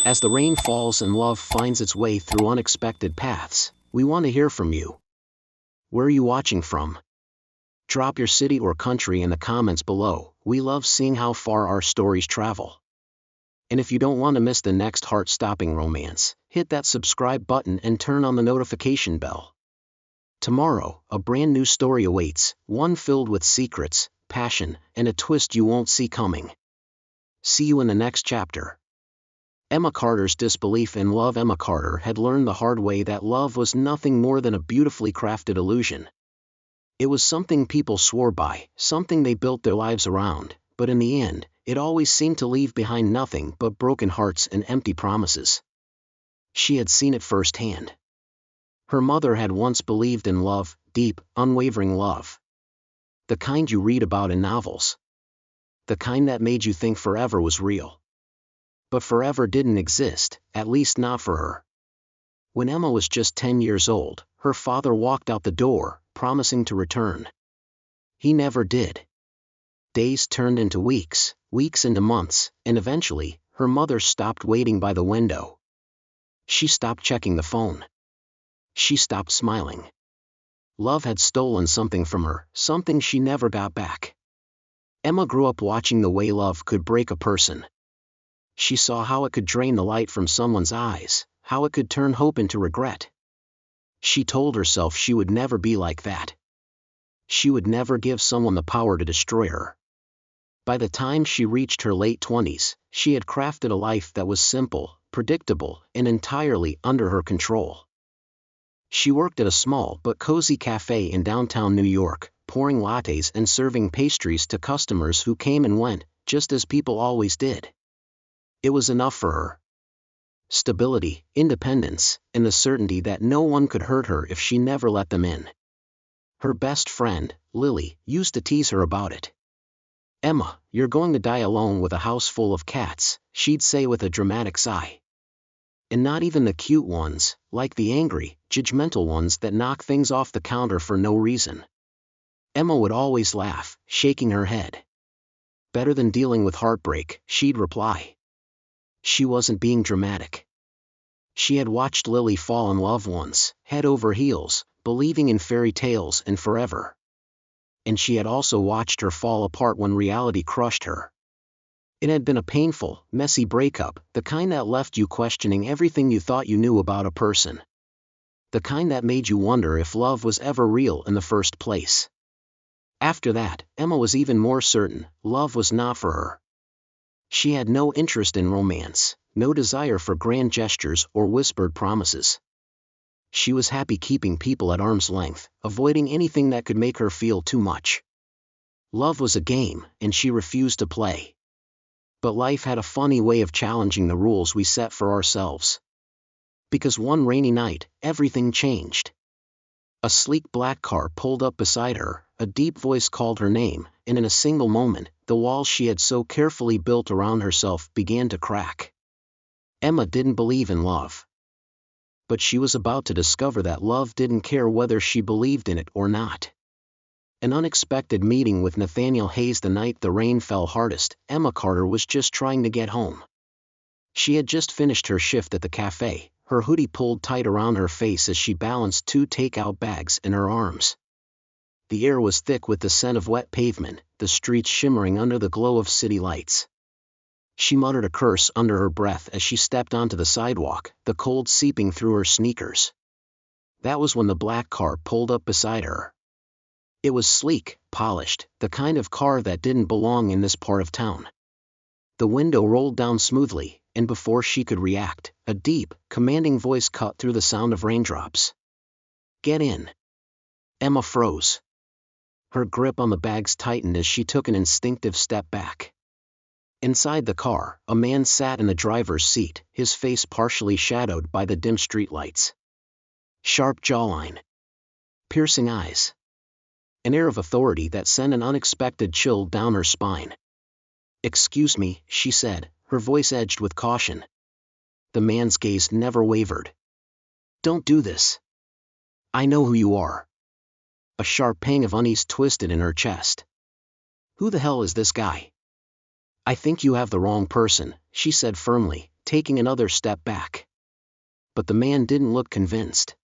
As the rain falls and love finds its way through unexpected paths, we want to hear from you. Where are you watching from? Drop your city or country in the comments below. We love seeing how far our stories travel. And if you don't want to miss the next heart-stopping romance, hit that subscribe button and turn on the notification bell. Tomorrow, a brand new story awaits, one filled with secrets, passion, and a twist you won't see coming. See you in the next chapter. Emma Carter's disbelief in love. Emma Carter had learned the hard way that love was nothing more than a beautifully crafted illusion. It was something people swore by, something they built their lives around, but in the end, it always seemed to leave behind nothing but broken hearts and empty promises. She had seen it firsthand. Her mother had once believed in love, deep, unwavering love. The kind you read about in novels. The kind that made you think forever was real. But forever didn't exist, at least not for her. When Emma was just 10 years old, her father walked out the door, promising to return. He never did. Days turned into weeks, weeks into months, and eventually, her mother stopped waiting by the window. She stopped checking the phone. She stopped smiling. Love had stolen something from her, something she never got back. Emma grew up watching the way love could break a person. She saw how it could drain the light from someone's eyes, how it could turn hope into regret. She told herself she would never be like that. She would never give someone the power to destroy her. By the time she reached her late 20s, she had crafted a life that was simple, predictable, and entirely under her control. She worked at a small but cozy cafe in downtown New York, pouring lattes and serving pastries to customers who came and went, just as people always did. It was enough for her. Stability, independence, and the certainty that no one could hurt her if she never let them in. Her best friend, Lily, used to tease her about it. "Emma, you're going to die alone with a house full of cats," she'd say with a dramatic sigh. And not even the cute ones, like the angry, judgmental ones that knock things off the counter for no reason. Emma would always laugh, shaking her head. "Better than dealing with heartbreak," she'd reply. She wasn't being dramatic. She had watched Lily fall in love once, head over heels, believing in fairy tales and forever. And she had also watched her fall apart when reality crushed her. It had been a painful, messy breakup, the kind that left you questioning everything you thought you knew about a person. The kind that made you wonder if love was ever real in the first place. After that, Emma was even more certain, love was not for her. She had no interest in romance, no desire for grand gestures or whispered promises. She was happy keeping people at arm's length, avoiding anything that could make her feel too much. Love was a game, and she refused to play. But life had a funny way of challenging the rules we set for ourselves. Because one rainy night, everything changed. A sleek black car pulled up beside her, a deep voice called her name, and in a single moment, the walls she had so carefully built around herself began to crack. Emma didn't believe in love. But she was about to discover that love didn't care whether she believed in it or not. An unexpected meeting with Nathaniel Hayes. The night the rain fell hardest, Emma Carter was just trying to get home. She had just finished her shift at the cafe, her hoodie pulled tight around her face as she balanced 2 takeout bags in her arms. The air was thick with the scent of wet pavement, the streets shimmering under the glow of city lights. She muttered a curse under her breath as she stepped onto the sidewalk, the cold seeping through her sneakers. That was when the black car pulled up beside her. It was sleek, polished, the kind of car that didn't belong in this part of town. The window rolled down smoothly, and before she could react, a deep, commanding voice cut through the sound of raindrops. "Get in." Emma froze. Her grip on the bags tightened as she took an instinctive step back. Inside the car, a man sat in the driver's seat, his face partially shadowed by the dim streetlights. Sharp jawline. Piercing eyes. An air of authority that sent an unexpected chill down her spine. "Excuse me," she said, her voice edged with caution. The man's gaze never wavered. "Don't do this. I know who you are." A sharp pang of unease twisted in her chest. "Who the hell is this guy?" "I think you have the wrong person," she said firmly, taking another step back. But the man didn't look convinced.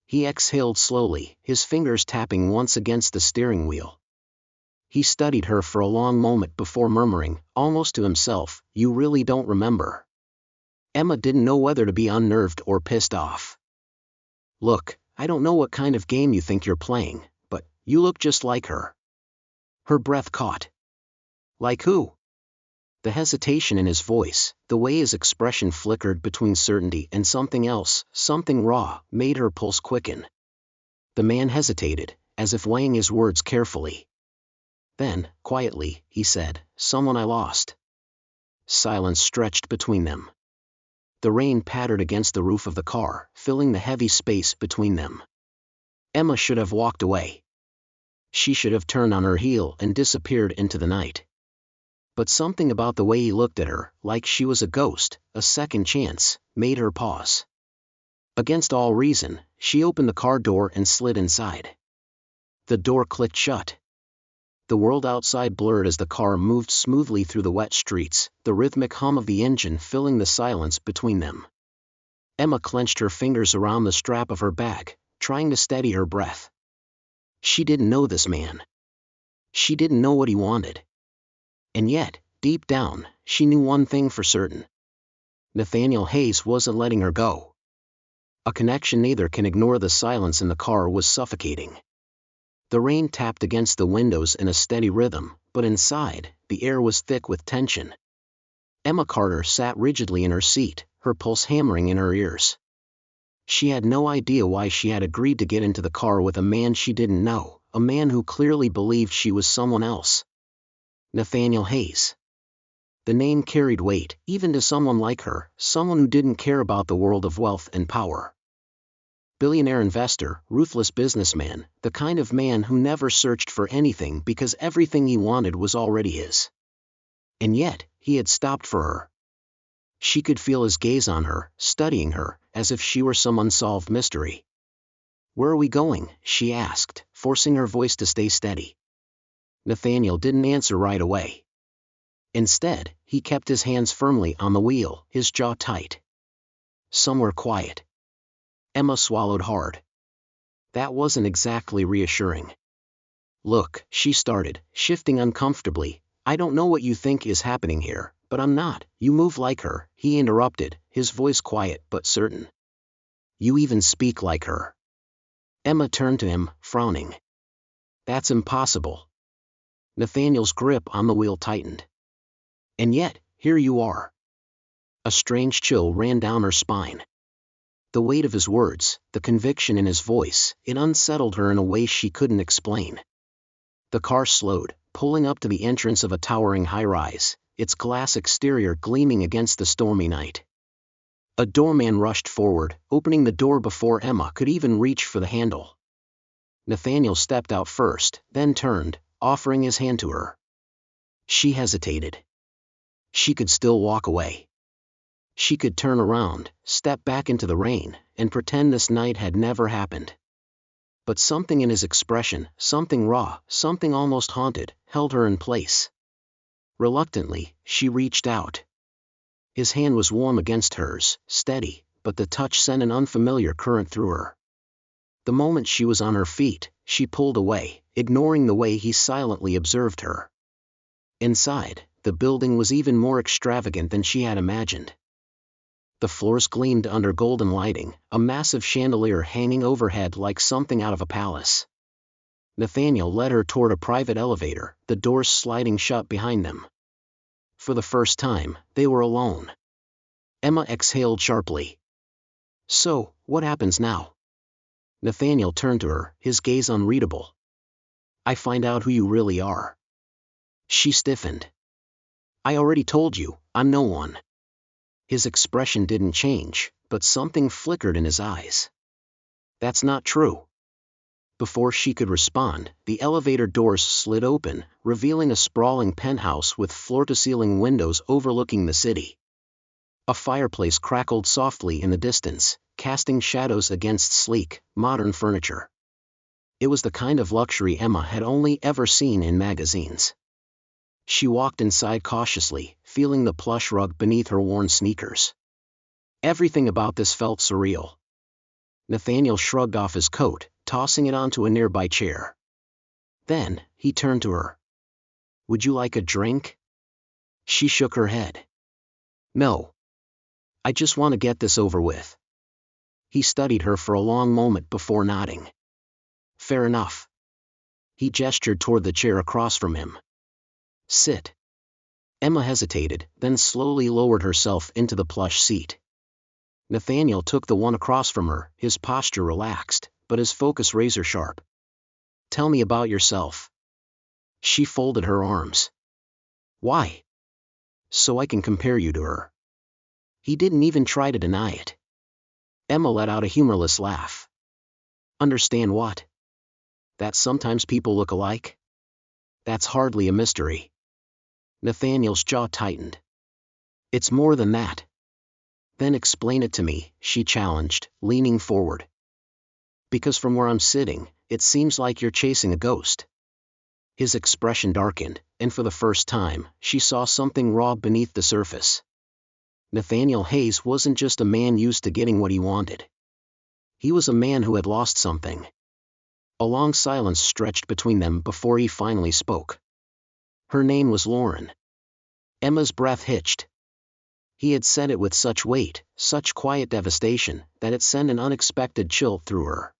He exhaled slowly, his fingers tapping once against the steering wheel. He studied her for a long moment before murmuring, almost to himself, "You really don't remember." Emma didn't know whether to be unnerved or pissed off. "Look, I don't know what kind of game you think you're playing, but you look just like her." Her breath caught. "Like who?" The hesitation in his voice, the way his expression flickered between certainty and something else, something raw, made her pulse quicken. The man hesitated, as if weighing his words carefully. Then, quietly, he said, "Someone I lost." Silence stretched between them. The rain pattered against the roof of the car, filling the heavy space between them. Emma should have walked away. She should have turned on her heel and disappeared into the night. But something about the way he looked at her, like she was a ghost, a second chance, made her pause. Against all reason, she opened the car door and slid inside. The door clicked shut. The world outside blurred as the car moved smoothly through the wet streets, the rhythmic hum of the engine filling the silence between them. Emma clenched her fingers around the strap of her bag, trying to steady her breath. She didn't know this man. She didn't know what he wanted. And yet, deep down, she knew one thing for certain. Nathaniel Hayes wasn't letting her go. A connection neither can ignore. The silence in the car was suffocating. The rain tapped against the windows in a steady rhythm, but inside, the air was thick with tension. Emma Carter sat rigidly in her seat, her pulse hammering in her ears. She had no idea why she had agreed to get into the car with a man she didn't know, a man who clearly believed she was someone else. Nathaniel Hayes. The name carried weight, even to someone like her, someone who didn't care about the world of wealth and power. Billionaire investor, ruthless businessman, the kind of man who never searched for anything because everything he wanted was already his. And yet, he had stopped for her. She could feel his gaze on her, studying her, as if she were some unsolved mystery. "Where are we going?" she asked, forcing her voice to stay steady. Nathaniel didn't answer right away. Instead, he kept his hands firmly on the wheel, his jaw tight. "Somewhere quiet." Emma swallowed hard. That wasn't exactly reassuring. "Look," she started, shifting uncomfortably, "I don't know what you think is happening here, but I'm not." "You move like her," he interrupted, his voice quiet but certain. "You even speak like her." Emma turned to him, frowning. "That's impossible." Nathaniel's grip on the wheel tightened. "And yet, here you are." A strange chill ran down her spine. The weight of his words, the conviction in his voice, it unsettled her in a way she couldn't explain. The car slowed, pulling up to the entrance of a towering high-rise, its glass exterior gleaming against the stormy night. A doorman rushed forward, opening the door before Emma could even reach for the handle. Nathaniel stepped out first, then turned, offering his hand to her. She hesitated. She could still walk away. She could turn around, step back into the rain, and pretend this night had never happened. But something in his expression, something raw, something almost haunted, held her in place. Reluctantly, she reached out. His hand was warm against hers, steady, but the touch sent an unfamiliar current through her. The moment she was on her feet, she pulled away, ignoring the way he silently observed her. Inside, the building was even more extravagant than she had imagined. The floors gleamed under golden lighting, a massive chandelier hanging overhead like something out of a palace. Nathaniel led her toward a private elevator, the doors sliding shut behind them. For the first time, they were alone. Emma exhaled sharply. "So, what happens now?" Nathaniel turned to her, his gaze unreadable. "I find out who you really are." She stiffened. "I already told you, I'm no one." His expression didn't change, but something flickered in his eyes. "That's not true." Before she could respond, the elevator doors slid open, revealing a sprawling penthouse with floor-to-ceiling windows overlooking the city. A fireplace crackled softly in the distance, casting shadows against sleek, modern furniture. It was the kind of luxury Emma had only ever seen in magazines. She walked inside cautiously, feeling the plush rug beneath her worn sneakers. Everything about this felt surreal. Nathaniel shrugged off his coat, tossing it onto a nearby chair. Then, he turned to her. "Would you like a drink?" She shook her head. "No. I just want to get this over with." He studied her for a long moment before nodding. "Fair enough." He gestured toward the chair across from him. "Sit." Emma hesitated, then slowly lowered herself into the plush seat. Nathaniel took the one across from her, his posture relaxed, but his focus razor-sharp. "Tell me about yourself." She folded her arms. "Why?" "So I can compare you to her." He didn't even try to deny it. Emma let out a humorless laugh. "Understand what? That sometimes people look alike? That's hardly a mystery." Nathaniel's jaw tightened. "It's more than that." "Then explain it to me," she challenged, leaning forward. "Because from where I'm sitting, it seems like you're chasing a ghost." His expression darkened, and for the first time, she saw something raw beneath the surface. Nathaniel Hayes wasn't just a man used to getting what he wanted. He was a man who had lost something. A long silence stretched between them before he finally spoke. Her name was Lauren. Emma's breath hitched. He had said it with such weight, such quiet devastation, that it sent an unexpected chill through her.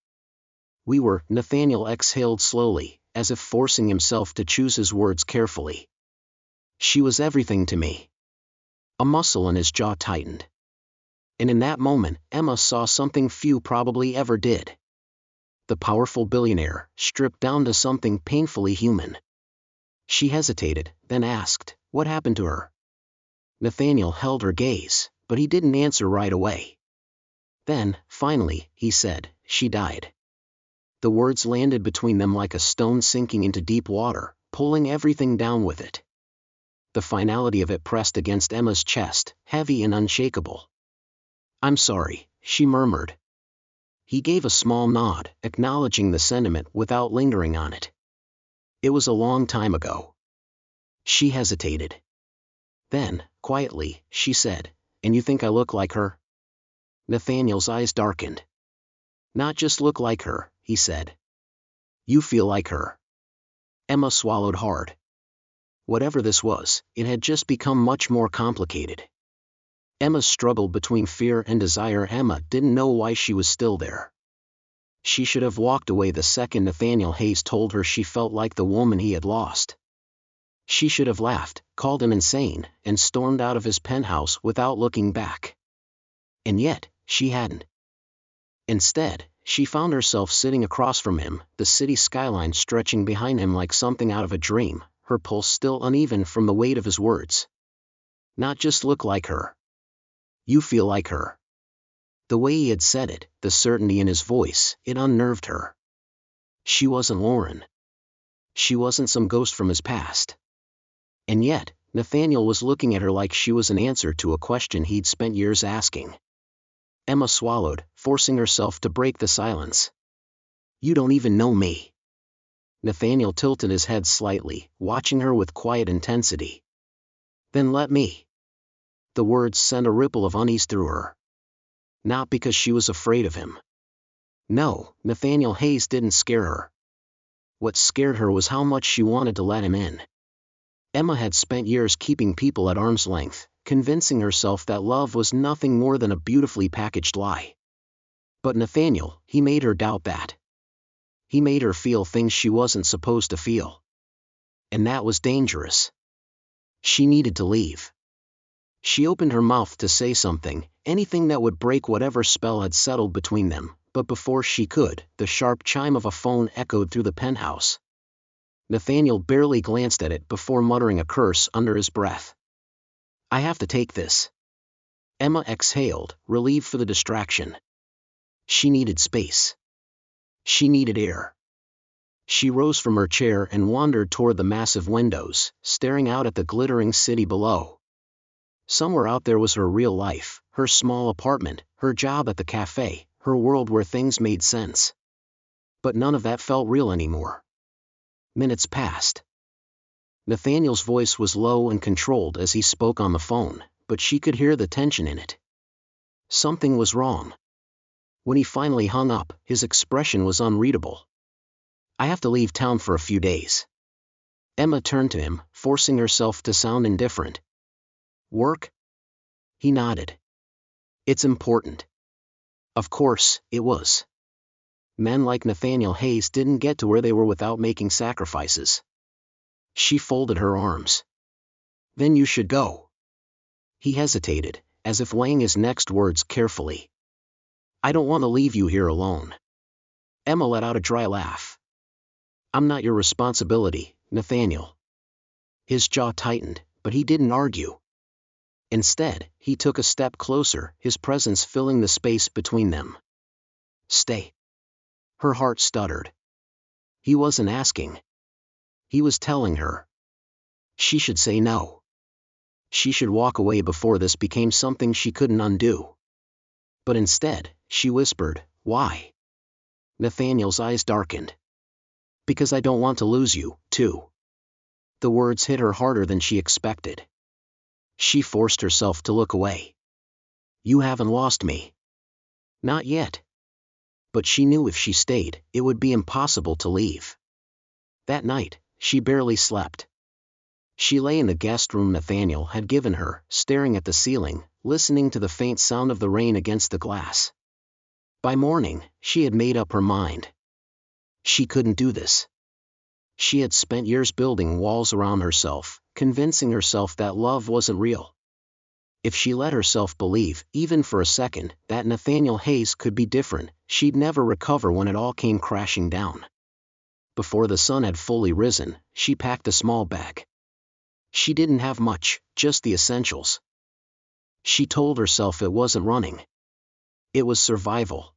Nathaniel exhaled slowly, as if forcing himself to choose his words carefully. "She was everything to me." A muscle in his jaw tightened. And in that moment, Emma saw something few probably ever did. The powerful billionaire, stripped down to something painfully human. She hesitated, then asked, "What happened to her?" Nathaniel held her gaze, but he didn't answer right away. Then, finally, he said, "She died." The words landed between them like a stone sinking into deep water, pulling everything down with it. The finality of it pressed against Emma's chest, heavy and unshakable. "I'm sorry," she murmured. He gave a small nod, acknowledging the sentiment without lingering on it. "It was a long time ago." She hesitated. Then, quietly, she said, "And you think I look like her?" Nathaniel's eyes darkened. "Not just look like her," he said. "You feel like her." Emma swallowed hard. Whatever this was, it had just become much more complicated. Emma struggled between fear and desire. Emma didn't know why she was still there. She should have walked away the second Nathaniel Hayes told her she felt like the woman he had lost. She should have laughed, called him insane, and stormed out of his penthouse without looking back. And yet, she hadn't. Instead, she found herself sitting across from him, the city skyline stretching behind him like something out of a dream, her pulse still uneven from the weight of his words. "Not just look like her. You feel like her." The way he had said it, the certainty in his voice, it unnerved her. She wasn't Lauren. She wasn't some ghost from his past. And yet, Nathaniel was looking at her like she was an answer to a question he'd spent years asking. Emma swallowed, forcing herself to break the silence. "You don't even know me." Nathaniel tilted his head slightly, watching her with quiet intensity. "Then let me." The words sent a ripple of unease through her. Not because she was afraid of him. No, Nathaniel Hayes didn't scare her. What scared her was how much she wanted to let him in. Emma had spent years keeping people at arm's length, convincing herself that love was nothing more than a beautifully packaged lie. But Nathaniel, he made her doubt that. He made her feel things she wasn't supposed to feel. And that was dangerous. She needed to leave. She opened her mouth to say something, anything that would break whatever spell had settled between them, but before she could, the sharp chime of a phone echoed through the penthouse. Nathaniel barely glanced at it before muttering a curse under his breath. "I have to take this." Emma exhaled, relieved for the distraction. She needed space. She needed air. She rose from her chair and wandered toward the massive windows, staring out at the glittering city below. Somewhere out there was her real life, her small apartment, her job at the cafe, her world where things made sense. But none of that felt real anymore. Minutes passed. Nathaniel's voice was low and controlled as he spoke on the phone, but she could hear the tension in it. Something was wrong. When he finally hung up, his expression was unreadable. I have to leave town for a few days. Emma turned to him, forcing herself to sound indifferent. Work? He nodded. It's important. Of course, it was. Men like Nathaniel Hayes didn't get to where they were without making sacrifices. She folded her arms. Then you should go. He hesitated, as if weighing his next words carefully. I don't want to leave you here alone. Emma let out a dry laugh. I'm not your responsibility, Nathaniel. His jaw tightened, but he didn't argue. Instead, he took a step closer, his presence filling the space between them. Stay. Her heart stuttered. He wasn't asking. He was telling her. She should say no. She should walk away before this became something she couldn't undo. But instead, she whispered, Why? Nathaniel's eyes darkened. Because I don't want to lose you, too. The words hit her harder than she expected. She forced herself to look away. You haven't lost me. Not yet. But she knew if she stayed, it would be impossible to leave. That night, she barely slept. She lay in the guest room Nathaniel had given her, staring at the ceiling, listening to the faint sound of the rain against the glass. By morning, she had made up her mind. She couldn't do this. She had spent years building walls around herself, convincing herself that love wasn't real. If she let herself believe, even for a second, that Nathaniel Hayes could be different, she'd never recover when it all came crashing down. Before the sun had fully risen, she packed a small bag. She didn't have much, just the essentials. She told herself it wasn't running. It was survival.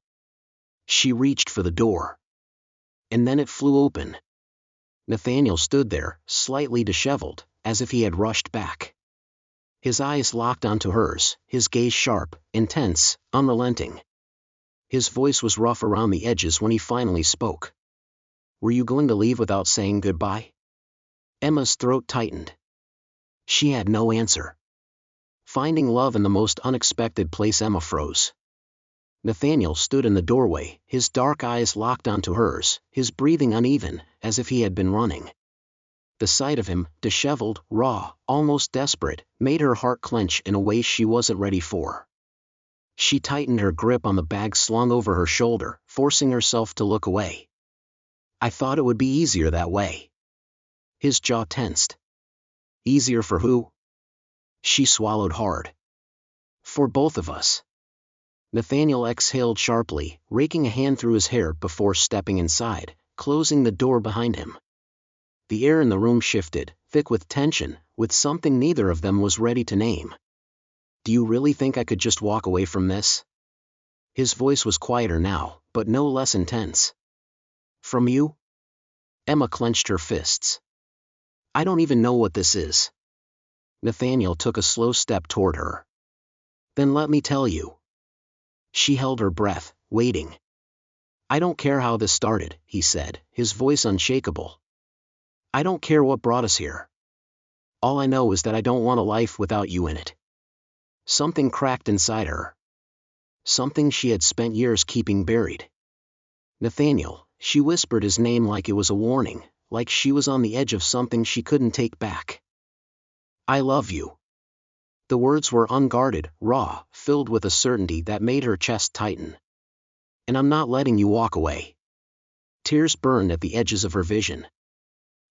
She reached for the door. And then it flew open. Nathaniel stood there, slightly disheveled, as if he had rushed back. His eyes locked onto hers, his gaze sharp, intense, unrelenting. His voice was rough around the edges when he finally spoke. Were you going to leave without saying goodbye? Emma's throat tightened. She had no answer. Finding love in the most unexpected place, Emma froze. Nathaniel stood in the doorway, his dark eyes locked onto hers, his breathing uneven, as if he had been running. The sight of him, disheveled, raw, almost desperate, made her heart clench in a way she wasn't ready for. She tightened her grip on the bag slung over her shoulder, forcing herself to look away. I thought it would be easier that way. His jaw tensed. Easier for who? She swallowed hard. For both of us. Nathaniel exhaled sharply, raking a hand through his hair before stepping inside, closing the door behind him. The air in the room shifted, thick with tension, with something neither of them was ready to name. Do you really think I could just walk away from this? His voice was quieter now, but no less intense. From you? Emma clenched her fists. I don't even know what this is. Nathaniel took a slow step toward her. Then let me tell you. She held her breath, waiting. I don't care how this started, he said, his voice unshakable. I don't care what brought us here. All I know is that I don't want a life without you in it. Something cracked inside her. Something she had spent years keeping buried. Nathaniel, she whispered his name like it was a warning, like she was on the edge of something she couldn't take back. I love you. The words were unguarded, raw, filled with a certainty that made her chest tighten. And I'm not letting you walk away. Tears burned at the edges of her vision.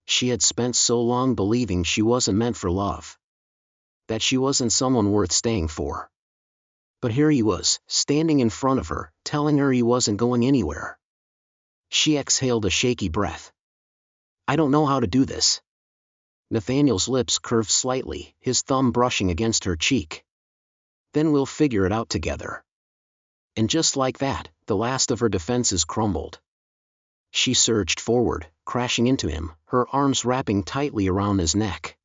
She had spent so long believing she wasn't meant for love. That she wasn't someone worth staying for. But here he was, standing in front of her, telling her he wasn't going anywhere. She exhaled a shaky breath. I don't know how to do this. Nathaniel's lips curved slightly, his thumb brushing against her cheek. Then we'll figure it out together. And just like that, the last of her defenses crumbled. She surged forward, crashing into him, her arms wrapping tightly around his neck.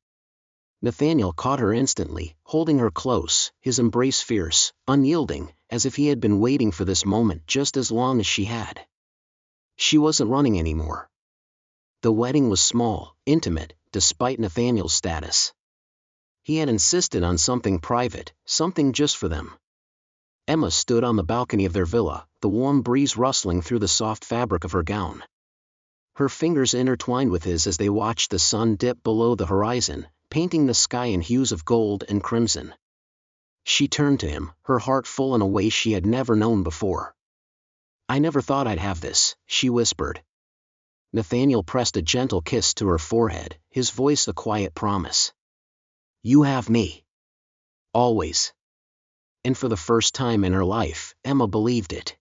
Nathaniel caught her instantly, holding her close, his embrace fierce, unyielding, as if he had been waiting for this moment just as long as she had. She wasn't running anymore. The wedding was small, intimate, despite Nathaniel's status. He had insisted on something private, something just for them. Emma stood on the balcony of their villa, the warm breeze rustling through the soft fabric of her gown. Her fingers intertwined with his as they watched the sun dip below the horizon, painting the sky in hues of gold and crimson. She turned to him, her heart full in a way she had never known before. "I never thought I'd have this," she whispered. Nathaniel pressed a gentle kiss to her forehead, his voice a quiet promise. "You have me. Always." And for the first time in her life, Emma believed it.